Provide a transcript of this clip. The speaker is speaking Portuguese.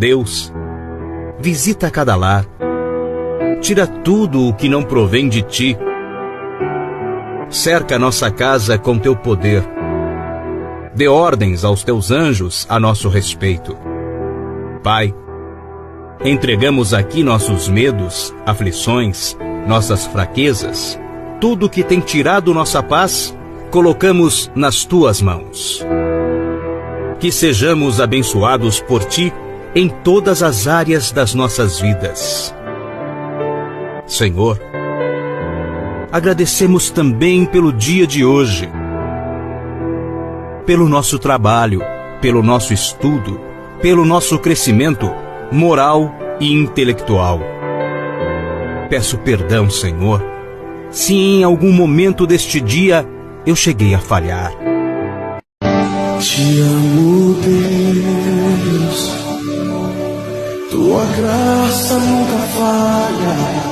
Deus, visita cada lar. Tira tudo o que não provém de ti. Cerca nossa casa com teu poder. Dê ordens aos teus anjos a nosso respeito. Pai, entregamos aqui nossos medos, aflições, nossas fraquezas, tudo que tem tirado nossa paz, colocamos nas tuas mãos. Que sejamos abençoados por ti em todas as áreas das nossas vidas. Senhor, agradecemos também pelo dia de hoje, pelo nosso trabalho, pelo nosso estudo, pelo nosso crescimento moral e intelectual. Peço perdão, Senhor, se em algum momento deste dia eu cheguei a falhar. Te amo, Deus, tua graça nunca falha.